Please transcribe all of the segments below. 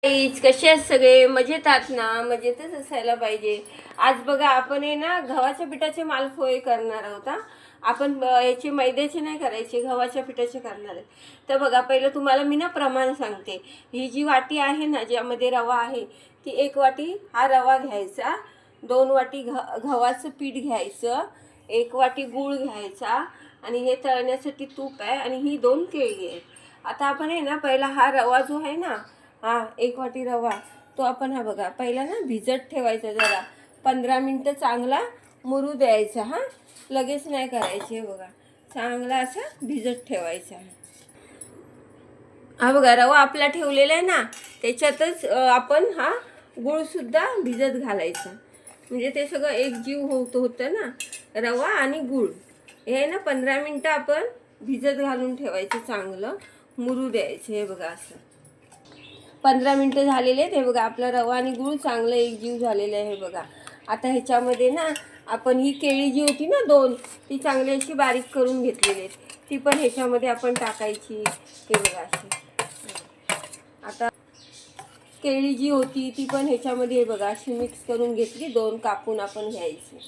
कसे आहेत सगळे? मजेत आहात ना? मजेतच असायला पाहिजे. आज बघा आपण आहे ना गव्हाच्या पिठाचे मालपोहे करणार आहोत. आपण याचे मैद्याचे नाही करायचे, गव्हाच्या पिठाचे करणार आहे. तर बघा पहिलं तुम्हाला मी ना प्रमाण सांगते. ही जी वाटी आहे ना ज्यामध्ये रवा आहे ती 1 वाटी हा रवा घ्यायचा, 2 वाटी गव्हाचं पीठ घ्यायचं, 1 वाटी गूळ घ्यायचा आणि हे तळण्यासाठी तूप आहे आणि ही 2 केळी आहे. आता आपण आहे ना पहिला हा रवा जो आहे ना 1 वाटी रवा तो आपण बघा पहिला ना भिजत ठेवायचा, जरा 15 मिनटं चांगला मुरू द्यायचा. लगेच नाही करायचे. बघा चांगला असा भिजत ठेवायचा. बघा रवा आपला ठेवलेला आहे ना त्याच्यातच आपण गूळसुद्धा भिजत घालायचा, म्हणजे ते सगळं एकजीव होतं ना रवा आणि गूळ. हे ना 15 मिनटं आपण भिजत घालून ठेवायचं, चांगलं मुरू द्यायचं. हे बघा असं 15 मिनटं झालेले आहेत. हे बघा आपला रवा आणि गूळ चांगलं एकजीव झालेलं आहे. हे बघा आता ह्याच्यामध्ये ना आपण ही केळी जी होती ना 2 ती चांगली अशी बारीक करून घेतलेली आहेत, ती पण ह्याच्यामध्ये आपण टाकायची. हे बघा अशी आता केळी जी होती ती पण ह्याच्यामध्ये हे बघा अशी मिक्स करून घेतली, 2 कापून आपण घ्यायची.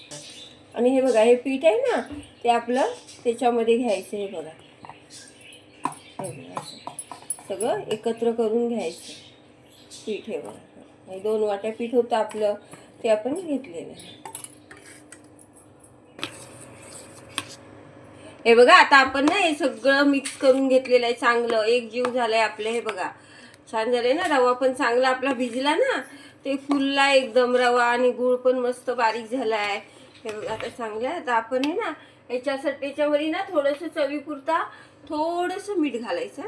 आणि हे बघा हे पीठ आहे ना ते आपलं त्याच्यामध्ये घ्यायचं. हे बघा असं सगळं एकत्र करून घ्यायचं पीठ. हे बघा हे 2 वाट्या पीठ होतं आपलं, ते आपण घेतलेलं आहे. हे बघा आता आपण ना हे सगळं मिक्स करून घेतलेलं आहे, चांगलं एकजीव झालंय आपलं. हे बघा छान झालंय ना, रवा पण चांगला आपला भिजला ना, ते फुलला एकदम रवा आणि गूळ पण मस्त बारीक झालाय. हे बघा आता चांगलं आहे. आता आपण हे ना त्याच्यामध्ये ना थोडंसं चवीपुरता थोडंसं मीठ घालायचं,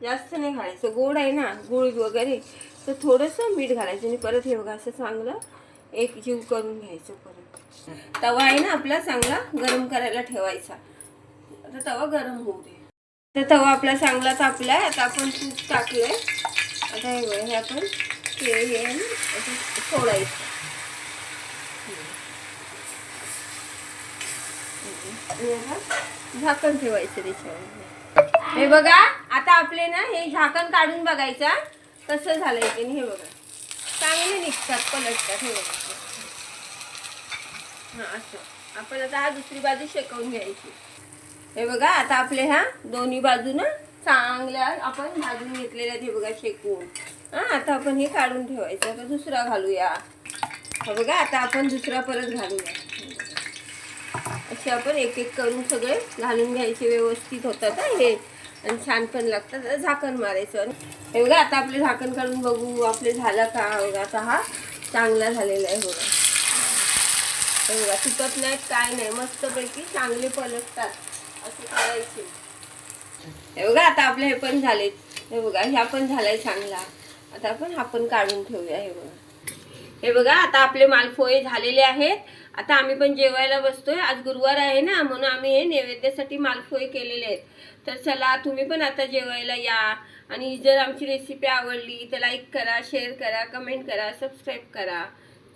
जास्त नाही घालायचं. गोड आहे ना गूळ वगैरे, तर थोडंसं मीठ घालायचं आणि परत हे बघा असं चांगलं एकजीव करून घ्यायचं. परत तवा आहे ना आपला चांगला गरम करायला ठेवायचा. आता तवा गरम होऊ दे. तर तवा आपला चांगला तापलाय. आता आपण तूप टाकलंय. आता हे आपण हे असं सोडायचं. झाकण ठेवायचं त्याच्यावर. हे बघा आता आपले ना हे झाकण काढून बघायचा कसं झालंय की. हे बघा चांगले निघतात, पलटतात. हे बघा असं आपण आता दुसरी बाजू शेकवून घ्यायची. हे बघा आता आपले दोन्ही बाजून चांगल्या आपण भाजून घेतलेल्या आहेत. हे बघा शेकून. आता आपण हे काढून ठेवायचं. आता दुसरा घालूया. हे बघा आता आपण दुसरा परत घालूया. असे आपण एक एक करून सगळे घालून घ्यायचे, व्यवस्थित होतात हे आणि छान पण लागतात. झाकण मारायचं. हे बघा आता आपले झाकण काढून बघू आपले झालं का. बघा आता चांगला झालेला आहे. बघा हे बघा तुटत नाहीत, काय नाही, मस्तपैकी चांगले पलटतात. असं करायचे. हे बघा आता आपले हे पण झालेत. हे बघा ह्या पण झालाय चांगला. आता आपण हा पण काढून ठेवूया. हे बघा आता आपले मालपोहे झालेले आहेत. आता आम्ही पण जेवायला बसतोय. आज गुरुवार आहे ना, म्हणून आम्ही हे नैवेद्यासाठी मालपोहे केलेले आहेत. तर चला तुम्ही पण आता जेवायला या. आणि जर आमची रेसिपी आवडली तर लाईक करा, शेअर करा, कमेंट करा, सबस्क्राईब करा.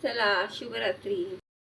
चला शुभरात्री.